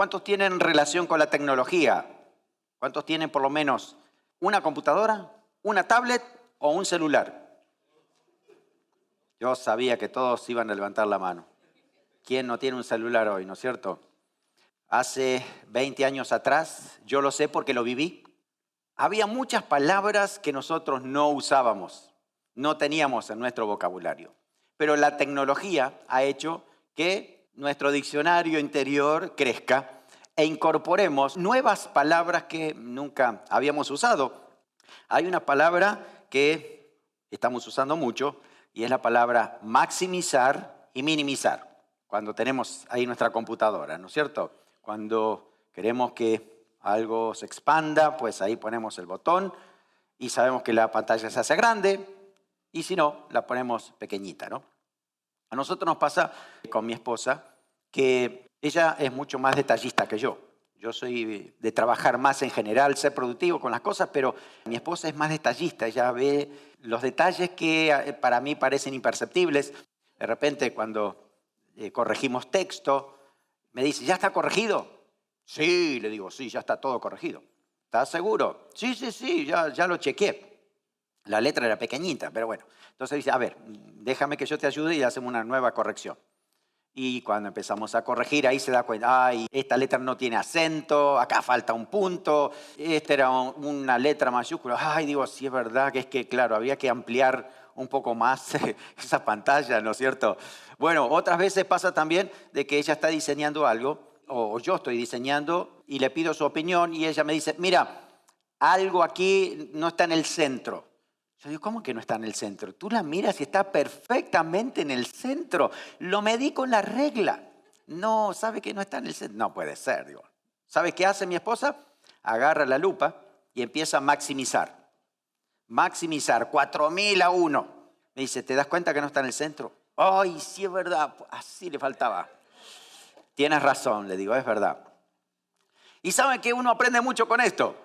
¿cuántos tienen relación con la tecnología? ¿Cuántos tienen por lo menos una computadora, una tablet o un celular? Yo sabía que todos iban a levantar la mano. ¿Quién no tiene un celular hoy, no es cierto? Hace 20 años atrás, yo lo sé porque lo viví, había muchas palabras que nosotros no usábamos, no teníamos en nuestro vocabulario. Pero la tecnología ha hecho que nuestro diccionario interior crezca e incorporemos nuevas palabras que nunca habíamos usado. Hay una palabra que estamos usando mucho y es la palabra maximizar y minimizar. Cuando tenemos ahí nuestra computadora, ¿no es cierto? Cuando queremos que algo se expanda, pues ahí ponemos el botón y sabemos que la pantalla se hace grande y si no, la ponemos pequeñita, ¿no? A nosotros nos pasa con mi esposa que ella es mucho más detallista que yo. Yo soy de trabajar más en general, ser productivo con las cosas, pero mi esposa es más detallista. Ella ve los detalles que para mí parecen imperceptibles. De repente, cuando corregimos texto, me dice, ¿ya está corregido? Sí, le digo, sí, ya está todo corregido. ¿Estás seguro? Sí, ya lo chequeé. La letra era pequeñita, pero bueno. Entonces dice, a ver, déjame que yo te ayude y hacemos una nueva corrección. Y cuando empezamos a corregir, ahí se da cuenta, ay, esta letra no tiene acento, acá falta un punto, esta era una letra mayúscula. Ay, digo, sí es verdad que es que, claro, había que ampliar un poco más esa pantalla, ¿no es cierto? Bueno, otras veces pasa también de que ella está diseñando algo, o yo estoy diseñando, y le pido su opinión, y ella me dice, mira, algo aquí no está en el centro. Yo digo, ¿cómo que no está en el centro? Tú la miras y está perfectamente en el centro. Lo medí con la regla. No, ¿sabe que no está en el centro? No puede ser, digo. ¿Sabe qué hace mi esposa? Agarra la lupa y empieza a maximizar. Maximizar, 4000 a 1. Me dice, ¿te das cuenta que no está en el centro? Ay, sí es verdad, así le faltaba. Tienes razón, le digo, es verdad. Y saben que uno aprende mucho con esto.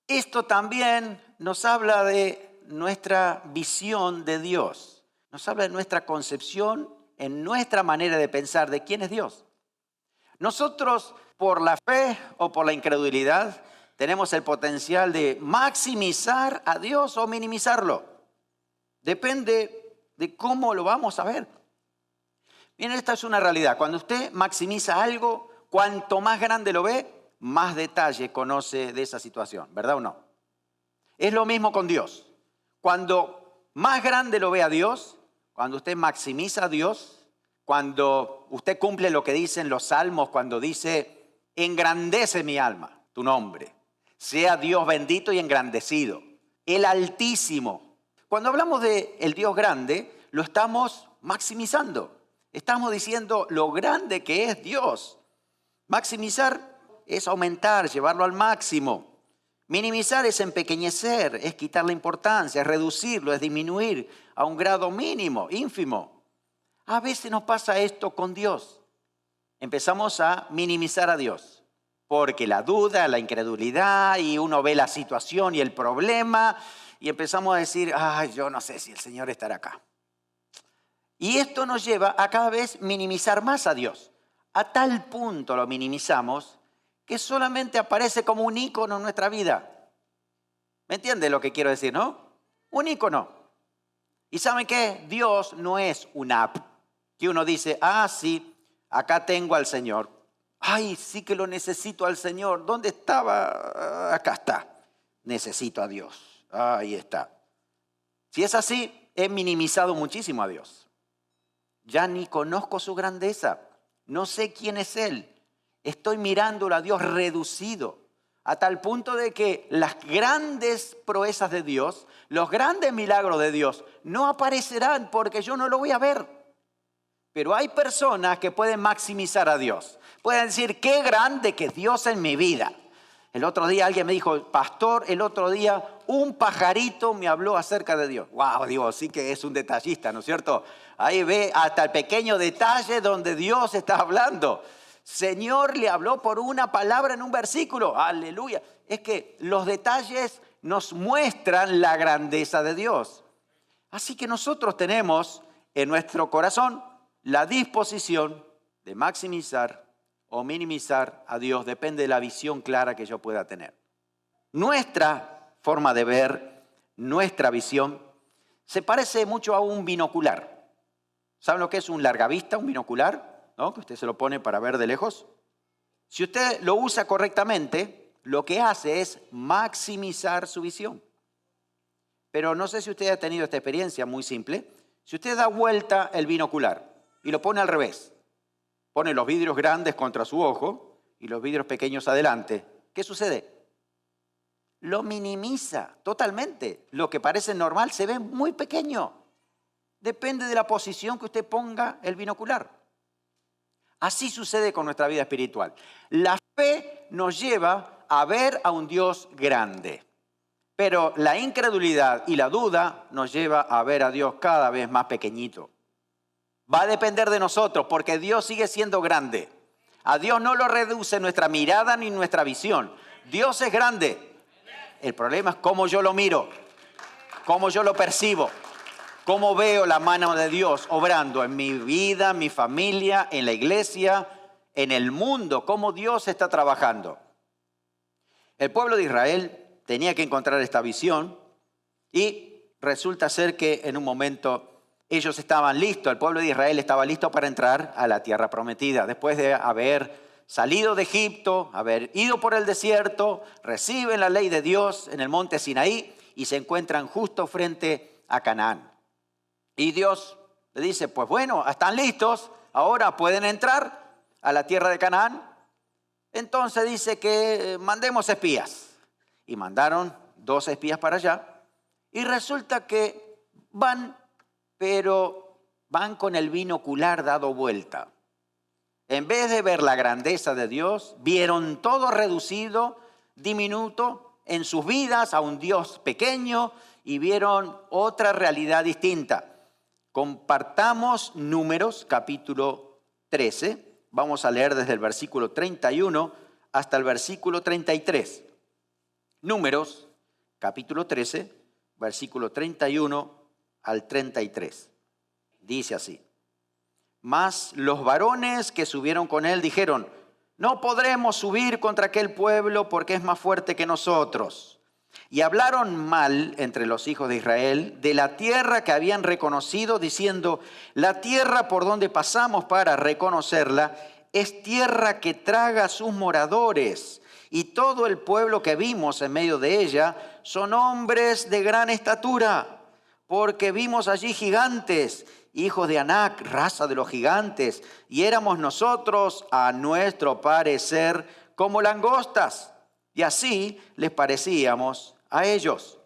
Esto también nos habla de nuestra visión de Dios. Nos habla de nuestra concepción, en nuestra manera de pensar de quién es Dios. Nosotros, por la fe o por la incredulidad, tenemos el potencial de maximizar a Dios o minimizarlo. Depende de cómo lo vamos a ver. Miren, esta es una realidad. Cuando usted maximiza algo, cuanto más grande lo ve, más detalle conoce de esa situación, ¿verdad o no? Es lo mismo con Dios. Cuando más grande lo ve a Dios, cuando usted maximiza a Dios, cuando usted cumple lo que dicen los salmos, cuando dice, engrandece mi alma, tu nombre, sea Dios bendito y engrandecido, el Altísimo. Cuando hablamos de el Dios grande, lo estamos maximizando. Estamos diciendo lo grande que es Dios. Maximizar es aumentar, llevarlo al máximo. Minimizar es empequeñecer, es quitar la importancia, es reducirlo, es disminuir a un grado mínimo, ínfimo. A veces nos pasa esto con Dios. Empezamos a minimizar a Dios, porque la duda, la incredulidad, y uno ve la situación y el problema, y empezamos a decir, ay, yo no sé si el Señor estará acá. Y esto nos lleva a cada vez minimizar más a Dios. A tal punto lo minimizamos que solamente aparece como un ícono en nuestra vida. ¿Me entiende lo que quiero decir, no? Un ícono. ¿Y saben qué? Dios no es una app que uno dice, ah, sí, acá tengo al Señor. Ay, sí que lo necesito al Señor. ¿Dónde estaba? Acá está. Necesito a Dios. Ahí está. Si es así, he minimizado muchísimo a Dios. Ya ni conozco su grandeza. No sé quién es Él. Estoy mirándolo a Dios reducido. A tal punto de que las grandes proezas de Dios, los grandes milagros de Dios, no aparecerán porque yo no lo voy a ver. Pero hay personas que pueden maximizar a Dios. Pueden decir, qué grande que es Dios en mi vida. El otro día alguien me dijo, pastor, el otro día un pajarito me habló acerca de Dios. Wow, digo, sí que es un detallista, ¿no es cierto? Ahí ve hasta el pequeño detalle donde Dios está hablando. Señor le habló por una palabra en un versículo. Aleluya. Es que los detalles nos muestran la grandeza de Dios. Así que nosotros tenemos en nuestro corazón la disposición de maximizar o minimizar a Dios, depende de la visión clara que yo pueda tener. Nuestra forma de ver, nuestra visión, se parece mucho a un binocular. ¿Saben lo que es un largavista, un binocular? ¿No? Que usted se lo pone para ver de lejos. Si usted lo usa correctamente, lo que hace es maximizar su visión. Pero no sé si usted ha tenido esta experiencia muy simple. Si usted da vuelta el binocular y lo pone al revés, pone los vidrios grandes contra su ojo y los vidrios pequeños adelante, ¿qué sucede? Lo minimiza totalmente. Lo que parece normal se ve muy pequeño. Depende de la posición que usted ponga el binocular. Así sucede con nuestra vida espiritual. La fe nos lleva a ver a un Dios grande. Pero la incredulidad y la duda nos lleva a ver a Dios cada vez más pequeñito. Va a depender de nosotros porque Dios sigue siendo grande. A Dios no lo reduce nuestra mirada ni nuestra visión. Dios es grande. El problema es cómo yo lo miro, cómo yo lo percibo, cómo veo la mano de Dios obrando en mi vida, en mi familia, en la iglesia, en el mundo, cómo Dios está trabajando. El pueblo de Israel tenía que encontrar esta visión y resulta ser que en un momento ellos estaban listos, el pueblo de Israel estaba listo para entrar a la tierra prometida, después de haber salido de Egipto, haber ido por el desierto, reciben la ley de Dios en el monte Sinaí y se encuentran justo frente a Canaán. Y Dios le dice, pues bueno, están listos, ahora pueden entrar a la tierra de Canaán. Entonces dice que mandemos espías. Y mandaron 2 espías para allá. Y resulta que van, pero van con el binocular dado vuelta. En vez de ver la grandeza de Dios, vieron todo reducido, diminuto en sus vidas a un Dios pequeño y vieron otra realidad distinta. Compartamos Números, capítulo 13. Vamos a leer desde el versículo 31 hasta el versículo 33. Números, capítulo 13, versículo 31 al 33. Dice así. Mas los varones que subieron con él dijeron, no podremos subir contra aquel pueblo porque es más fuerte que nosotros. Y hablaron mal entre los hijos de Israel de la tierra que habían reconocido, diciendo, la tierra por donde pasamos para reconocerla es tierra que traga a sus moradores. Y todo el pueblo que vimos en medio de ella son hombres de gran estatura, porque vimos allí gigantes, hijos de Anac, raza de los gigantes, y éramos nosotros, a nuestro parecer, como langostas, y así les parecíamos a ellos.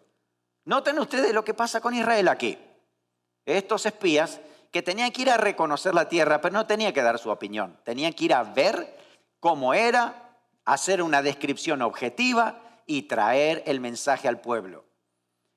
Noten ustedes lo que pasa con Israel aquí. Estos espías que tenían que ir a reconocer la tierra, pero no tenían que dar su opinión, tenían que ir a ver cómo era, hacer una descripción objetiva y traer el mensaje al pueblo.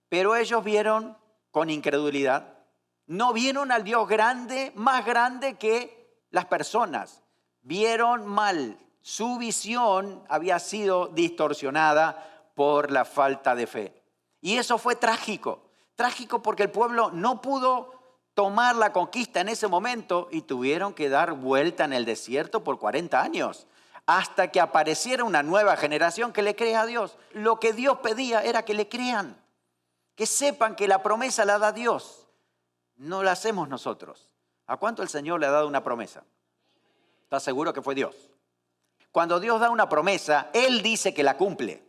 Pero ellos vieron con incredulidad. No vieron al Dios grande, más grande que las personas. Vieron mal. Su visión había sido distorsionada por la falta de fe. Y eso fue trágico. Trágico porque el pueblo no pudo tomar la conquista en ese momento y tuvieron que dar vuelta en el desierto por 40 años. Hasta que apareciera una nueva generación que le crea a Dios. Lo que Dios pedía era que le crean. Que sepan que la promesa la da Dios. No la hacemos nosotros. ¿A cuánto el Señor le ha dado una promesa? ¿Está seguro que fue Dios? Cuando Dios da una promesa, Él dice que la cumple.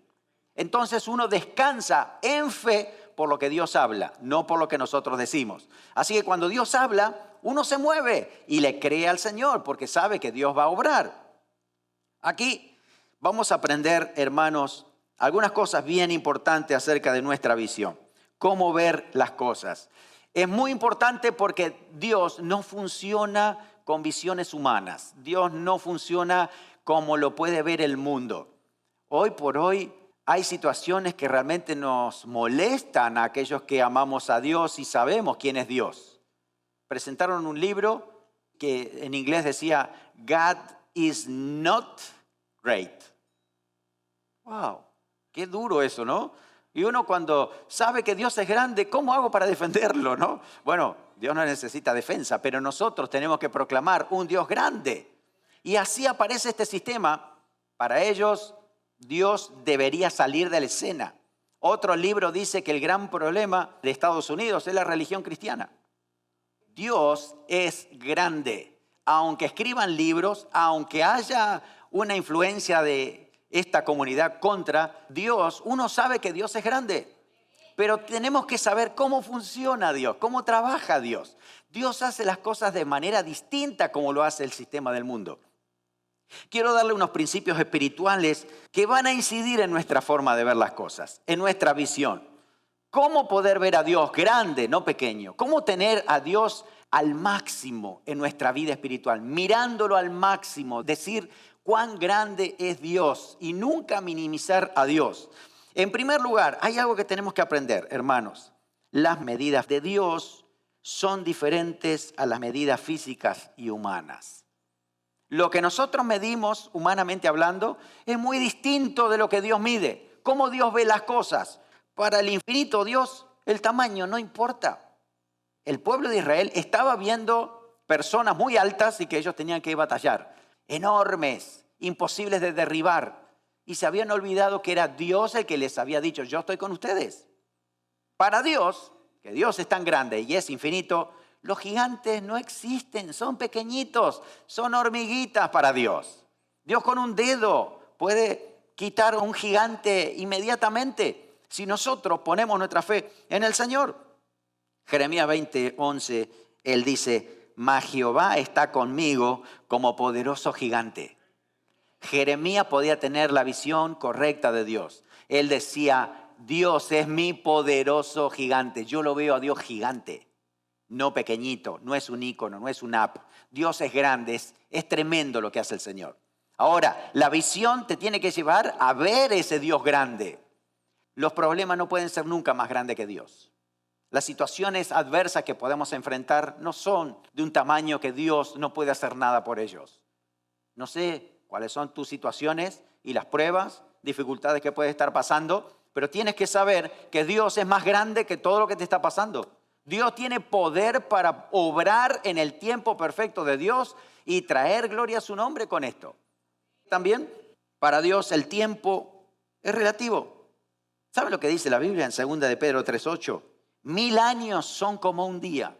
Entonces uno descansa en fe por lo que Dios habla, no por lo que nosotros decimos. Así que cuando Dios habla, uno se mueve y le cree al Señor porque sabe que Dios va a obrar. Aquí vamos a aprender, hermanos, algunas cosas bien importantes acerca de nuestra visión. Cómo ver las cosas. Es muy importante porque Dios no funciona con visiones humanas. Dios no funciona como lo puede ver el mundo. Hoy por hoy hay situaciones que realmente nos molestan a aquellos que amamos a Dios y sabemos quién es Dios. Presentaron un libro que en inglés decía, God is not great. Wow, qué duro eso, ¿no? Y uno cuando sabe que Dios es grande, ¿cómo hago para defenderlo, no? Bueno, Dios no necesita defensa, pero nosotros tenemos que proclamar un Dios grande, Y así aparece este sistema. Para ellos, Dios debería salir de la escena. Otro libro dice que el gran problema de Estados Unidos es la religión cristiana. Dios es grande. Aunque escriban libros, aunque haya una influencia de esta comunidad contra Dios, uno sabe que Dios es grande. Pero tenemos que saber cómo funciona Dios, cómo trabaja Dios. Dios hace las cosas de manera distinta como lo hace el sistema del mundo. Quiero darle unos principios espirituales que van a incidir en nuestra forma de ver las cosas, en nuestra visión. ¿Cómo poder ver a Dios grande, no pequeño? ¿Cómo tener a Dios al máximo en nuestra vida espiritual? Mirándolo al máximo, decir cuán grande es Dios y nunca minimizar a Dios. En primer lugar, hay algo que tenemos que aprender, hermanos. Las medidas de Dios son diferentes a las medidas físicas y humanas. Lo que nosotros medimos, humanamente hablando, es muy distinto de lo que Dios mide. ¿Cómo Dios ve las cosas? Para el infinito Dios, el tamaño no importa. El pueblo de Israel estaba viendo personas muy altas y que ellos tenían que batallar. Enormes, imposibles de derribar. Y se habían olvidado que era Dios el que les había dicho, yo estoy con ustedes. Para Dios, que Dios es tan grande y es infinito, los gigantes no existen, son pequeñitos, son hormiguitas para Dios. Dios con un dedo puede quitar a un gigante inmediatamente si nosotros ponemos nuestra fe en el Señor. Jeremías 20:11, él dice, mas Jehová está conmigo como poderoso gigante. Jeremías podía tener la visión correcta de Dios. Él decía, Dios es mi poderoso gigante. Yo lo veo a Dios gigante, no pequeñito, no es un ícono, no es un app. Dios es grande, es tremendo lo que hace el Señor. Ahora, la visión te tiene que llevar a ver ese Dios grande. Los problemas no pueden ser nunca más grandes que Dios. Las situaciones adversas que podemos enfrentar no son de un tamaño que Dios no puede hacer nada por ellos. No sé cuáles son tus situaciones y las pruebas, dificultades que puedes estar pasando, pero tienes que saber que Dios es más grande que todo lo que te está pasando. Dios tiene poder para obrar en el tiempo perfecto de Dios y traer gloria a su nombre con esto. También, para Dios el tiempo es relativo. ¿Saben lo que dice la Biblia en 2 de Pedro 3:8? 1000 años son como un día.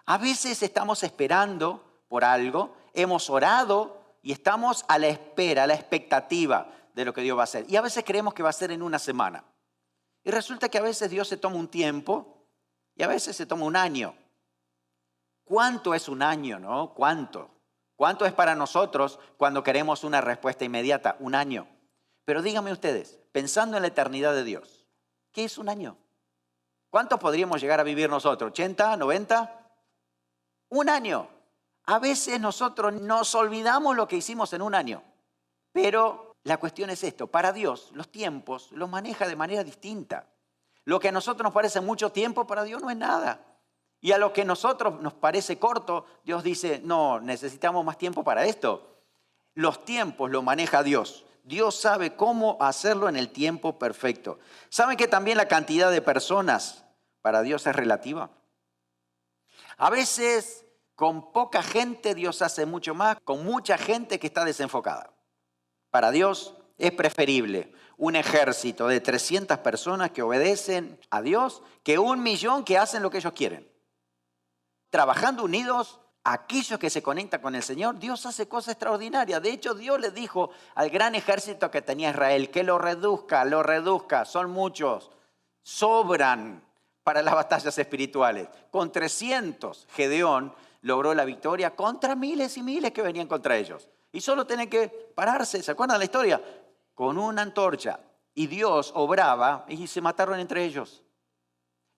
A veces estamos esperando por algo, hemos orado y estamos a la espera, a la expectativa de lo que Dios va a hacer. Y a veces creemos que va a ser en una semana. Y resulta que a veces Dios se toma un tiempo y a veces se toma un año. ¿Cuánto es un año, no? ¿Cuánto? ¿Cuánto es para nosotros cuando queremos una respuesta inmediata? Un año. Pero díganme ustedes, pensando en la eternidad de Dios, ¿qué es un año? ¿Cuántos podríamos llegar a vivir nosotros? ¿80, 90? Un año. A veces nosotros nos olvidamos lo que hicimos en un año. Pero la cuestión es esto. Para Dios, los tiempos los maneja de manera distinta. Lo que a nosotros nos parece mucho tiempo, para Dios no es nada. Y a lo que a nosotros nos parece corto, Dios dice, no, necesitamos más tiempo para esto. Los tiempos los maneja Dios. Dios sabe cómo hacerlo en el tiempo perfecto. ¿Saben que también la cantidad de personas para Dios es relativa? A veces con poca gente Dios hace mucho más, con mucha gente que está desenfocada. Para Dios es preferible un ejército de 300 personas que obedecen a Dios que 1.000.000 que hacen lo que ellos quieren. Trabajando unidos, aquellos que se conectan con el Señor, Dios hace cosas extraordinarias. De hecho, Dios le dijo al gran ejército que tenía Israel que lo reduzca, son muchos, sobran para las batallas espirituales. Con 300, Gedeón logró la victoria contra miles y miles que venían contra ellos. Y solo tienen que pararse, ¿se acuerdan de la historia? Con una antorcha. Y Dios obraba y se mataron entre ellos.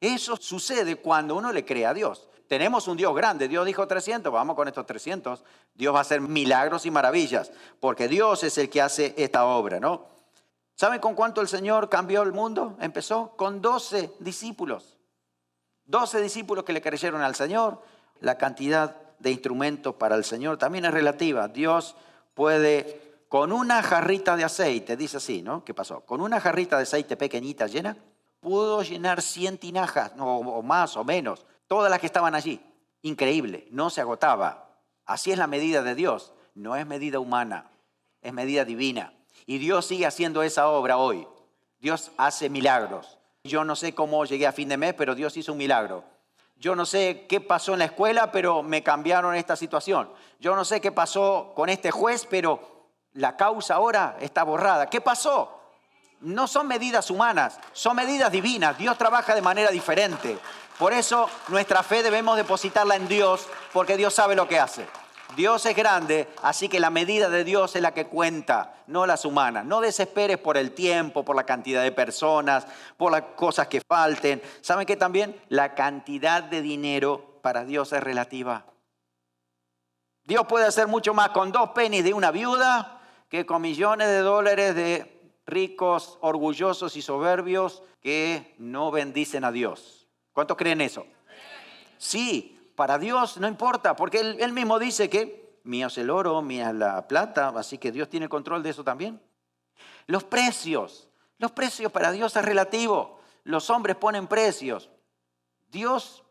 Eso sucede cuando uno le cree a Dios. Tenemos un Dios grande. Dios dijo 300, vamos con estos 300. Dios va a hacer milagros y maravillas, porque Dios es el que hace esta obra, ¿no? ¿Saben con cuánto el Señor cambió el mundo? Empezó con 12 discípulos. 12 discípulos que le creyeron al Señor. La cantidad de instrumentos para el Señor también es relativa. Dios puede, con una jarrita de aceite, dice así, ¿no? ¿Qué pasó? Con una jarrita de aceite pequeñita llena, pudo llenar 100 tinajas, o más o menos, todas las que estaban allí. Increíble, no se agotaba. Así es la medida de Dios. no es medida humana, es medida divina. Y Dios sigue haciendo esa obra hoy. Dios hace milagros. Yo no sé cómo llegué a fin de mes, pero Dios hizo un milagro. Yo no sé qué pasó en la escuela, pero me cambiaron esta situación. Yo no sé qué pasó con este juez, pero la causa ahora está borrada. ¿Qué pasó? No son medidas humanas, son medidas divinas. Dios trabaja de manera diferente. Por eso nuestra fe debemos depositarla en Dios, porque Dios sabe lo que hace. Dios es grande, así que la medida de Dios es la que cuenta, no las humanas. No desesperes por el tiempo, por la cantidad de personas, por las cosas que falten. ¿Saben qué también? La cantidad de dinero para Dios es relativa. Dios puede hacer mucho más con 2 pennies de una viuda que con millones de dólares de ricos, orgullosos y soberbios que no bendicen a Dios. ¿Cuántos creen eso? Sí. Para Dios no importa, porque Él mismo dice que mío es el oro, mía es la plata, así que Dios tiene control de eso también. Los precios para Dios es relativo. Los hombres ponen precios. Dios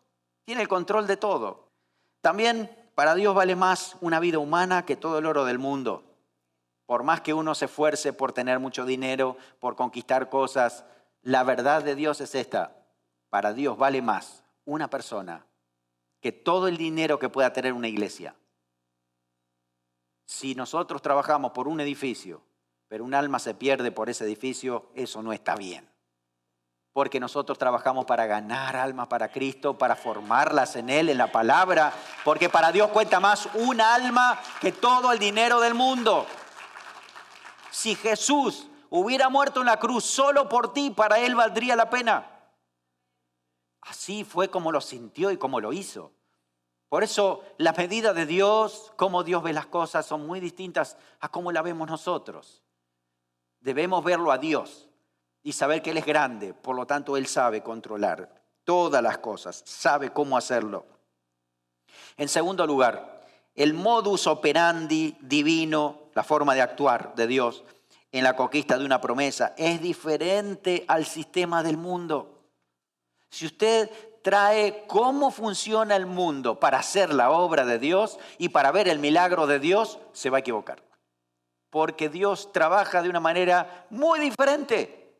tiene el control de todo. También para Dios vale más una vida humana que todo el oro del mundo. Por más que uno se esfuerce por tener mucho dinero, por conquistar cosas, la verdad de Dios es esta. Para Dios vale más una persona que todo el dinero que pueda tener una iglesia. Si nosotros trabajamos por un edificio, pero un alma se pierde por ese edificio, eso no está bien. Porque nosotros trabajamos para ganar almas para Cristo, para formarlas en Él, en la palabra, porque para Dios cuenta más un alma que todo el dinero del mundo. Si Jesús hubiera muerto en la cruz solo por ti, para Él valdría la pena. Así fue como lo sintió y como lo hizo. Por eso la medida de Dios, cómo Dios ve las cosas, son muy distintas a cómo la vemos nosotros. Debemos verlo a Dios y saber que Él es grande. Por lo tanto, Él sabe controlar todas las cosas, sabe cómo hacerlo. En segundo lugar, el modus operandi divino, la forma de actuar de Dios en la conquista de una promesa, es diferente al sistema del mundo. Si usted trae cómo funciona el mundo para hacer la obra de Dios y para ver el milagro de Dios, se va a equivocar. Porque Dios trabaja de una manera muy diferente.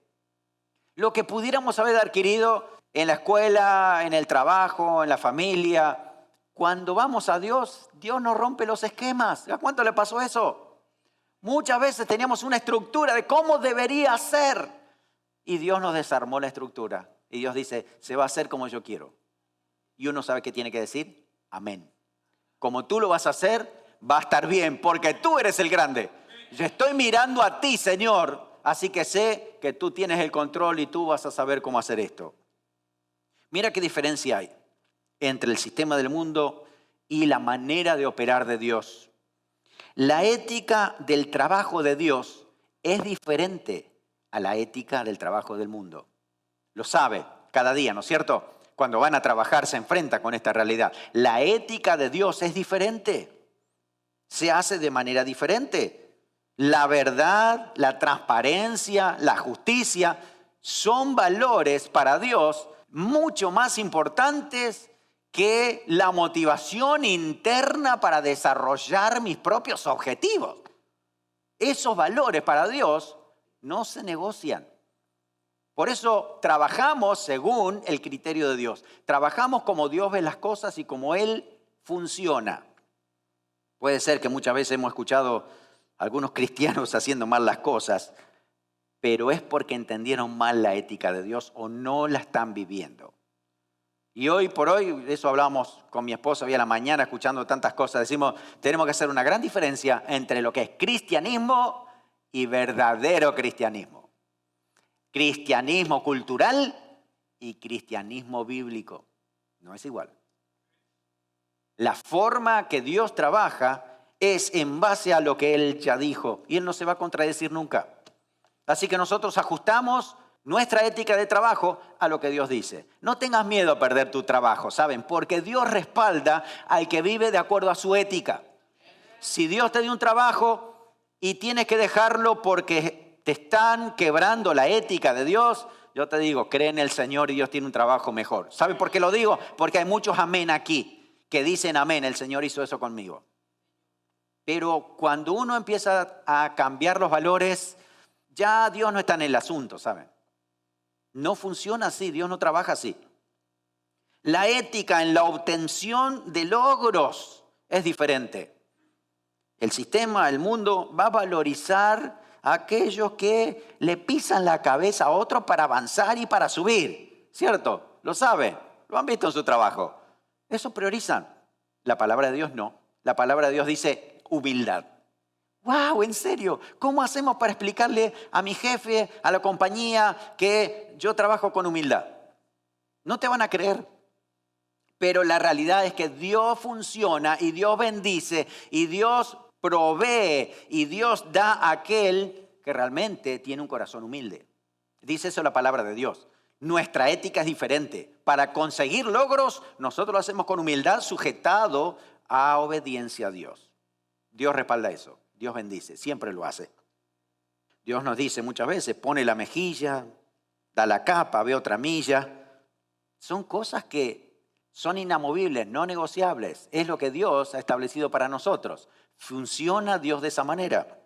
Lo que pudiéramos haber adquirido en la escuela, en el trabajo, en la familia, cuando vamos a Dios, Dios nos rompe los esquemas. ¿A cuánto le pasó eso? Muchas veces teníamos una estructura de cómo debería ser y Dios nos desarmó la estructura. Y Dios dice, se va a hacer como yo quiero. Y uno sabe qué tiene que decir, amén. Como tú lo vas a hacer, va a estar bien, porque tú eres el grande. Yo estoy mirando a ti, Señor, así que sé que tú tienes el control y tú vas a saber cómo hacer esto. Mira qué diferencia hay entre el sistema del mundo y la manera de operar de Dios. La ética del trabajo de Dios es diferente a la ética del trabajo del mundo. Lo sabe cada día, ¿no es cierto? Cuando van a trabajar se enfrenta con esta realidad. La ética de Dios es diferente. Se hace de manera diferente. La verdad, la transparencia, la justicia son valores para Dios mucho más importantes que la motivación interna para desarrollar mis propios objetivos. Esos valores para Dios no se negocian. Por eso trabajamos según el criterio de Dios. Trabajamos como Dios ve las cosas y como Él funciona. Puede ser que muchas veces hemos escuchado a algunos cristianos haciendo mal las cosas, pero es porque entendieron mal la ética de Dios o no la están viviendo. Y hoy por hoy, de eso hablamos con mi esposa hoy a la mañana, escuchando tantas cosas, decimos, tenemos que hacer una gran diferencia entre lo que es cristianismo y verdadero cristianismo. Cristianismo cultural y cristianismo bíblico. No es igual. La forma que Dios trabaja es en base a lo que Él ya dijo. Y Él no se va a contradecir nunca. Así que nosotros ajustamos nuestra ética de trabajo a lo que Dios dice. No tengas miedo a perder tu trabajo, ¿saben? Porque Dios respalda al que vive de acuerdo a su ética. Si Dios te dio un trabajo y tienes que dejarlo porque te están quebrando la ética de Dios, yo te digo, cree en el Señor y Dios tiene un trabajo mejor. ¿Sabe por qué lo digo? Porque hay muchos amén aquí que dicen amén, el Señor hizo eso conmigo. Pero cuando uno empieza a cambiar los valores, ya Dios no está en el asunto, ¿saben? No funciona así, Dios no trabaja así. La ética en la obtención de logros es diferente. El sistema, el mundo va a valorizar a aquellos que le pisan la cabeza a otros para avanzar y para subir. ¿Cierto? Lo saben, lo han visto en su trabajo. Eso priorizan. La palabra de Dios no. La palabra de Dios dice humildad. ¡Wow! ¿En serio? ¿Cómo hacemos para explicarle a mi jefe, a la compañía, que yo trabajo con humildad? No te van a creer. Pero la realidad es que Dios funciona y Dios bendice y Dios provee y Dios da a aquel que realmente tiene un corazón humilde. Dice eso la palabra de Dios. Nuestra ética es diferente. Para conseguir logros, nosotros lo hacemos con humildad, sujetado a obediencia a Dios. Dios respalda eso. Dios bendice, siempre lo hace. Dios nos dice muchas veces, pone la mejilla, da la capa, ve otra milla. Son cosas que son inamovibles, no negociables. Es lo que Dios ha establecido para nosotros. Funciona Dios de esa manera.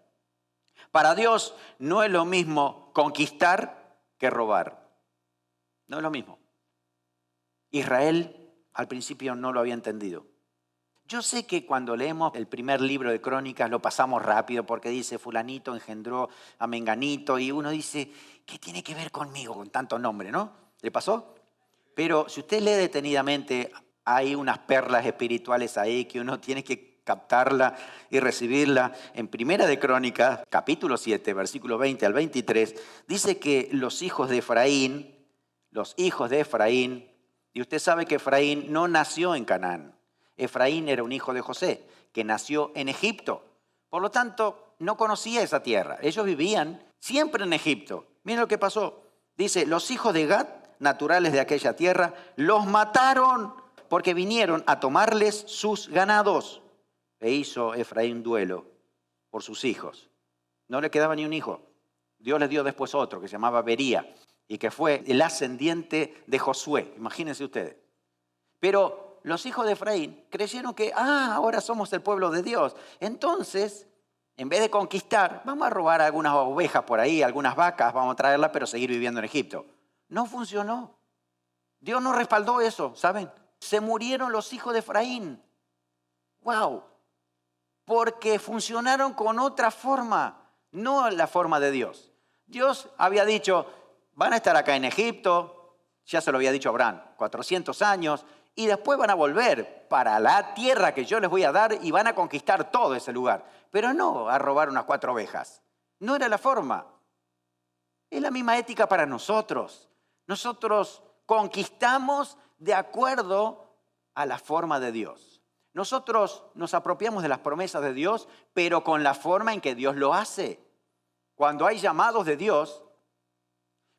Para Dios no es lo mismo conquistar que robar. No es lo mismo. Israel al principio no lo había entendido. Yo sé que cuando leemos el primer libro de Crónicas lo pasamos rápido porque dice fulanito engendró a menganito y uno dice, ¿qué tiene que ver conmigo con tanto nombre, no? ¿Le pasó? Pero si usted lee detenidamente, hay unas perlas espirituales ahí que uno tiene que captarla y recibirla. En Primera de Crónicas, capítulo 7, versículo 20 al 23, dice que los hijos de Efraín, y usted sabe que Efraín no nació en Canaán. Efraín era un hijo de José, que nació en Egipto. Por lo tanto, no conocía esa tierra. Ellos vivían siempre en Egipto. Miren lo que pasó. Dice, los hijos de Gad, naturales de aquella tierra, los mataron porque vinieron a tomarles sus ganados. E hizo Efraín duelo por sus hijos. No le quedaba ni un hijo. Dios le dio después otro que se llamaba Bería y que fue el ascendiente de Josué. Imagínense ustedes. Pero los hijos de Efraín creyeron que, ahora somos el pueblo de Dios. Entonces, en vez de conquistar, vamos a robar algunas ovejas por ahí, algunas vacas, vamos a traerlas, pero seguir viviendo en Egipto. No funcionó. Dios no respaldó eso, ¿saben? Se murieron los hijos de Efraín. ¡Wow! Porque funcionaron con otra forma, no la forma de Dios. Dios había dicho, van a estar acá en Egipto, ya se lo había dicho Abraham, 400 años, y después van a volver para la tierra que yo les voy a dar y van a conquistar todo ese lugar. Pero no a robar unas 4 ovejas. No era la forma. Es la misma ética para nosotros. Nosotros conquistamos de acuerdo a la forma de Dios. Nosotros nos apropiamos de las promesas de Dios, pero con la forma en que Dios lo hace. Cuando hay llamados de Dios,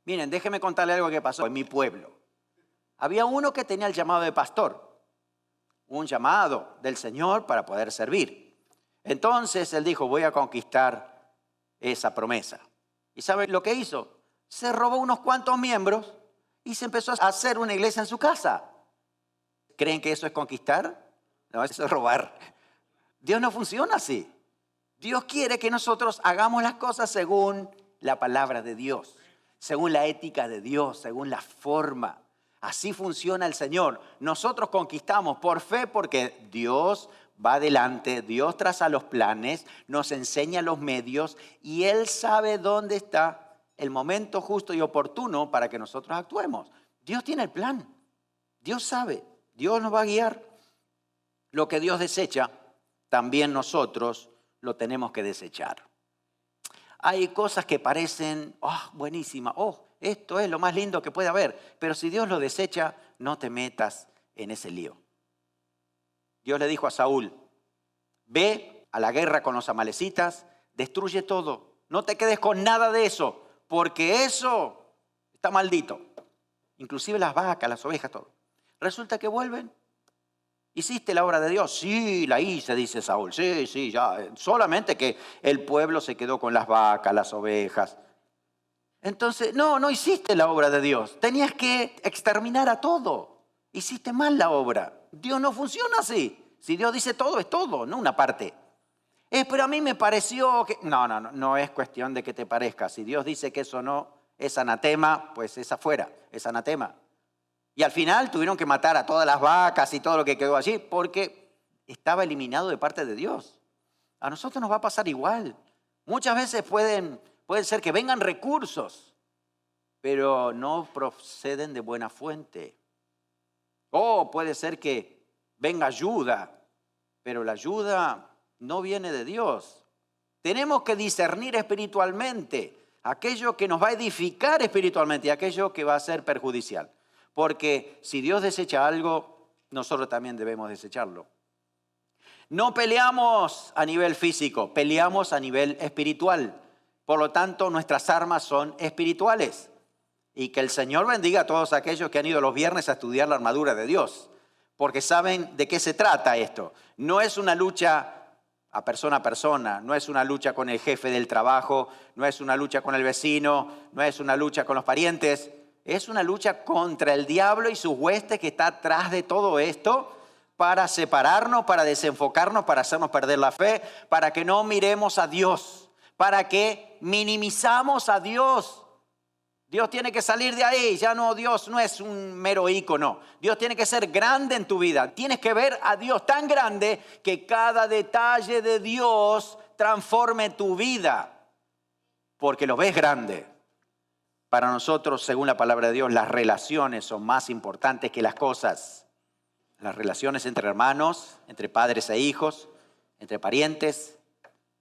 miren, déjenme contarle algo que pasó en mi pueblo. Había uno que tenía el llamado de pastor, un llamado del Señor para poder servir. Entonces él dijo, voy a conquistar esa promesa. ¿Y sabe lo que hizo? Se robó unos cuantos miembros y se empezó a hacer una iglesia en su casa. ¿Creen que eso es conquistar? No, eso es robar. Dios no funciona así. Dios quiere que nosotros hagamos las cosas según la palabra de Dios, según la ética de Dios, según la forma. Así funciona el Señor. Nosotros conquistamos por fe porque Dios va adelante, Dios traza los planes, nos enseña los medios y Él sabe dónde está el momento justo y oportuno para que nosotros actuemos. Dios tiene el plan, Dios sabe, Dios nos va a guiar. Lo que Dios desecha, también nosotros lo tenemos que desechar. Hay cosas que parecen, buenísimas, esto es lo más lindo que puede haber, pero si Dios lo desecha, no te metas en ese lío. Dios le dijo a Saúl, ve a la guerra con los amalecitas, destruye todo, no te quedes con nada de eso, porque eso está maldito. Inclusive las vacas, las ovejas, todo. Resulta que vuelven. ¿Hiciste la obra de Dios? Sí, la hice, dice Saúl. Sí, ya. Solamente que el pueblo se quedó con las vacas, las ovejas. Entonces, no hiciste la obra de Dios. Tenías que exterminar a todo. Hiciste mal la obra. Dios no funciona así. Si Dios dice todo, es todo, no una parte. Pero a mí me pareció que... No es cuestión de que te parezca. Si Dios dice que eso no es anatema, pues es afuera, es anatema. Y al final tuvieron que matar a todas las vacas y todo lo que quedó allí porque estaba eliminado de parte de Dios. A nosotros nos va a pasar igual. Muchas veces pueden ser que vengan recursos, pero no proceden de buena fuente. O puede ser que venga ayuda, pero la ayuda no viene de Dios. Tenemos que discernir espiritualmente aquello que nos va a edificar espiritualmente y aquello que va a ser perjudicial. Porque si Dios desecha algo, nosotros también debemos desecharlo. No peleamos a nivel físico, peleamos a nivel espiritual. Por lo tanto, nuestras armas son espirituales. Y que el Señor bendiga a todos aquellos que han ido los viernes a estudiar la armadura de Dios. Porque saben de qué se trata esto. No es una lucha a persona, no es una lucha con el jefe del trabajo, no es una lucha con el vecino, no es una lucha con los parientes. Es una lucha contra el diablo y sus huestes que está atrás de todo esto para separarnos, para desenfocarnos, para hacernos perder la fe, para que no miremos a Dios, para que minimizamos a Dios. Dios tiene que salir de ahí, Dios no es un mero ícono. Dios tiene que ser grande en tu vida. Tienes que ver a Dios tan grande que cada detalle de Dios transforme tu vida, porque lo ves grande. Para nosotros, según la palabra de Dios, las relaciones son más importantes que las cosas. Las relaciones entre hermanos, entre padres e hijos, entre parientes,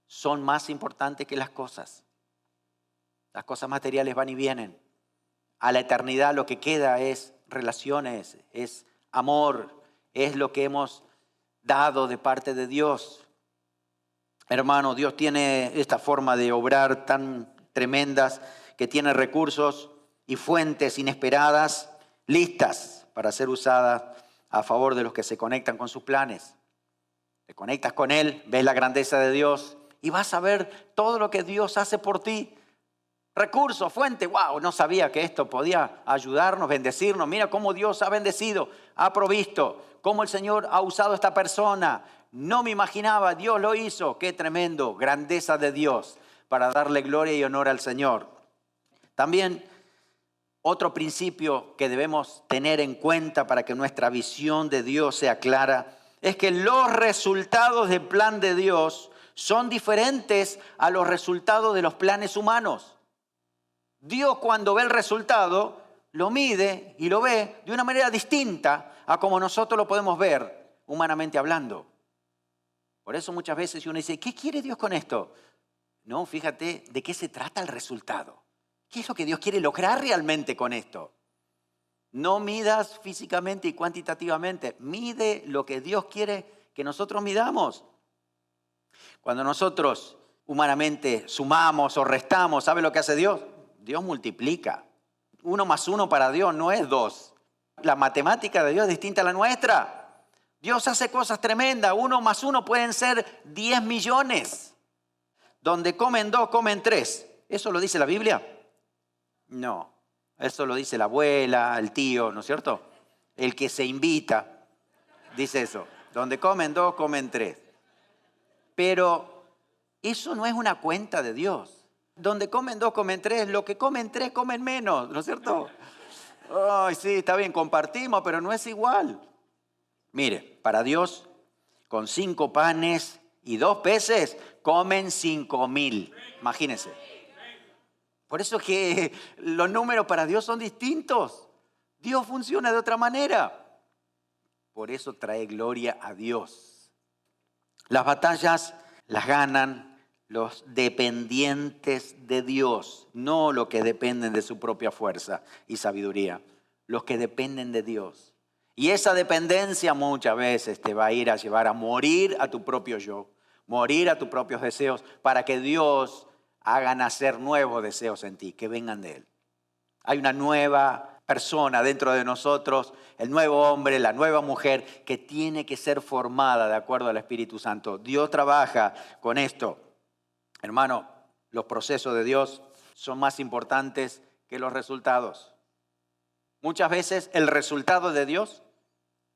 son más importantes que las cosas. Las cosas materiales van y vienen. A la eternidad lo que queda es relaciones, es amor, es lo que hemos dado de parte de Dios. Hermano, Dios tiene esta forma de obrar tan tremendas que tiene recursos y fuentes inesperadas listas para ser usadas a favor de los que se conectan con sus planes. Te conectas con Él, ves la grandeza de Dios y vas a ver todo lo que Dios hace por ti. Recursos, fuente, wow, no sabía que esto podía ayudarnos, bendecirnos. Mira cómo Dios ha bendecido, ha provisto, cómo el Señor ha usado a esta persona. No me imaginaba, Dios lo hizo. Qué tremendo, grandeza de Dios para darle gloria y honor al Señor. También otro principio que debemos tener en cuenta para que nuestra visión de Dios sea clara es que los resultados del plan de Dios son diferentes a los resultados de los planes humanos. Dios, cuando ve el resultado, lo mide y lo ve de una manera distinta a como nosotros lo podemos ver humanamente hablando. Por eso muchas veces uno dice, ¿qué quiere Dios con esto? No, fíjate de qué se trata el resultado. ¿Qué es lo que Dios quiere lograr realmente con esto? No midas físicamente y cuantitativamente. Mide lo que Dios quiere que nosotros midamos. Cuando nosotros humanamente sumamos o restamos, ¿sabe lo que hace Dios? Dios multiplica. 1 más 1 para Dios no es 2. La matemática de Dios es distinta a la nuestra. Dios hace cosas tremendas. 1 más 1 pueden ser 10 millones. Donde comen 2, comen 3. ¿Eso lo dice la Biblia? No. Eso lo dice la abuela, el tío, ¿no es cierto? El que se invita dice eso. Donde comen 2, comen 3. Pero eso no es una cuenta de Dios. Donde comen 2, comen 3, lo que comen 3, comen menos, ¿no es cierto? Ay, sí, está bien, compartimos, pero no es igual. Mire, para Dios, con 5 panes y 2 peces, comen 5,000. Imagínense. Por eso es que los números para Dios son distintos. Dios funciona de otra manera. Por eso trae gloria a Dios. Las batallas las ganan los dependientes de Dios, no los que dependen de su propia fuerza y sabiduría, los que dependen de Dios. Y esa dependencia muchas veces te va a ir a llevar a morir a tu propio yo, morir a tus propios deseos, para que Dios haga nacer nuevos deseos en ti, que vengan de Él. Hay una nueva persona dentro de nosotros, el nuevo hombre, la nueva mujer, que tiene que ser formada de acuerdo al Espíritu Santo. Dios trabaja con esto. Hermano, los procesos de Dios son más importantes que los resultados. Muchas veces el resultado de Dios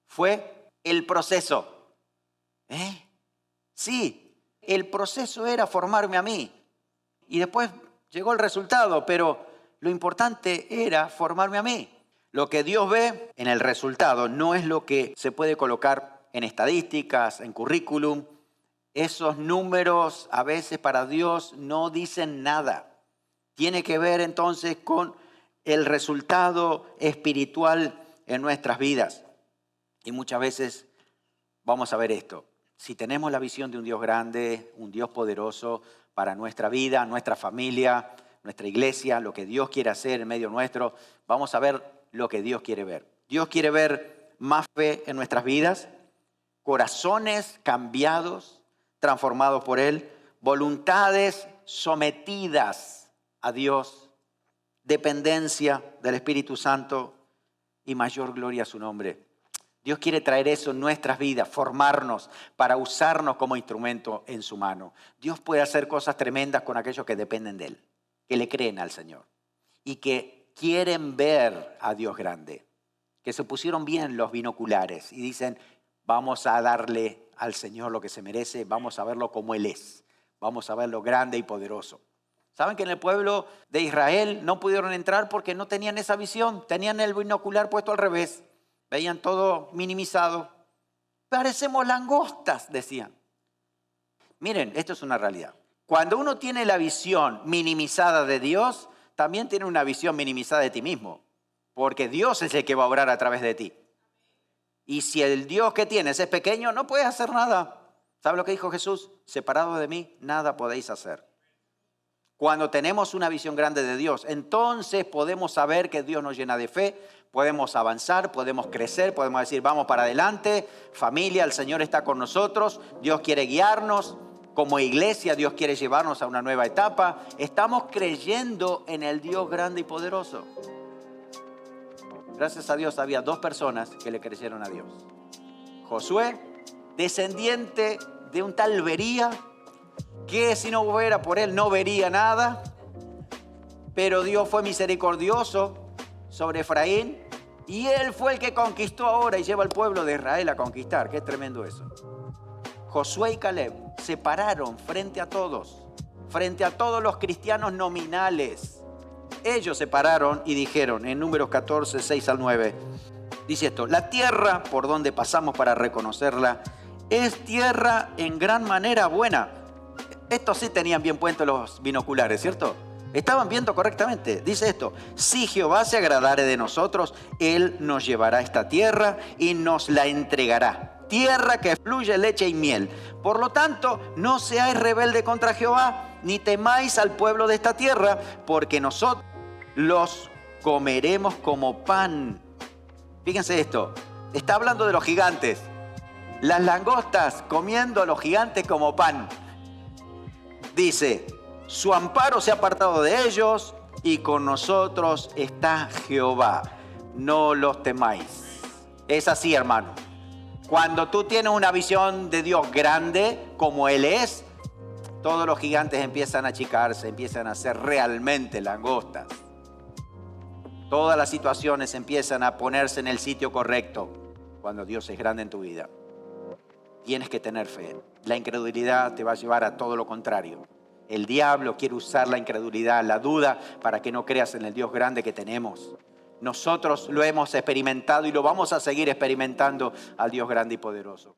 fue el proceso. Sí, El proceso era formarme a mí. Y después llegó el resultado, pero lo importante era formarme a mí. Lo que Dios ve en el resultado no es lo que se puede colocar en estadísticas, en currículum. Esos números a veces para Dios no dicen nada. Tiene que ver entonces con el resultado espiritual en nuestras vidas. Y muchas veces vamos a ver esto. Si tenemos la visión de un Dios grande, un Dios poderoso para nuestra vida, nuestra familia, nuestra iglesia, lo que Dios quiere hacer en medio nuestro, vamos a ver lo que Dios quiere ver. Dios quiere ver más fe en nuestras vidas, corazones cambiados, transformados por Él, voluntades sometidas a Dios, dependencia del Espíritu Santo y mayor gloria a su nombre. Dios quiere traer eso en nuestras vidas, formarnos para usarnos como instrumento en su mano. Dios puede hacer cosas tremendas con aquellos que dependen de Él, que le creen al Señor y que quieren ver a Dios grande, que se pusieron bien los binoculares y dicen, vamos a darle al Señor lo que se merece, vamos a verlo como Él es, vamos a verlo grande y poderoso. ¿Saben que en el pueblo de Israel no pudieron entrar porque no tenían esa visión? Tenían el binocular puesto al revés. Veían todo minimizado. Parecemos langostas, decían. Miren, esto es una realidad. Cuando uno tiene la visión minimizada de Dios, también tiene una visión minimizada de ti mismo. Porque Dios es el que va a obrar a través de ti. Y si el Dios que tienes es pequeño, no puedes hacer nada. ¿Sabe lo que dijo Jesús? Separado de mí, nada podéis hacer. Cuando tenemos una visión grande de Dios, entonces podemos saber que Dios nos llena de fe, podemos avanzar, podemos crecer, podemos decir, vamos para adelante, familia, el Señor está con nosotros, Dios quiere guiarnos, como iglesia Dios quiere llevarnos a una nueva etapa. Estamos creyendo en el Dios grande y poderoso. Gracias a Dios había 2 personas que le creyeron a Dios. Josué, descendiente de un tal Bería, que si no fuera por él no vería nada, pero Dios fue misericordioso sobre Efraín y él fue el que conquistó ahora y lleva al pueblo de Israel a conquistar. Qué tremendo eso. Josué y Caleb se pararon frente a todos los cristianos nominales. Ellos se pararon y dijeron en Números 14, 6 al 9, dice esto: la tierra por donde pasamos para reconocerla es tierra en gran manera buena. Estos sí tenían bien puestos los binoculares, ¿cierto? Estaban viendo correctamente. Dice esto: si Jehová se agradare de nosotros, Él nos llevará a esta tierra y nos la entregará. Tierra que fluye leche y miel. Por lo tanto, no seáis rebelde contra Jehová, ni temáis al pueblo de esta tierra, porque nosotros los comeremos como pan. Fíjense esto. Está hablando de los gigantes. Las langostas comiendo a los gigantes como pan. Dice, su amparo se ha apartado de ellos y con nosotros está Jehová. No los temáis. Es así, hermano. Cuando tú tienes una visión de Dios grande, como Él es, todos los gigantes empiezan a achicarse, empiezan a ser realmente langostas. Todas las situaciones empiezan a ponerse en el sitio correcto cuando Dios es grande en tu vida. Tienes que tener fe. La incredulidad te va a llevar a todo lo contrario. El diablo quiere usar la incredulidad, la duda, para que no creas en el Dios grande que tenemos. Nosotros lo hemos experimentado y lo vamos a seguir experimentando al Dios grande y poderoso.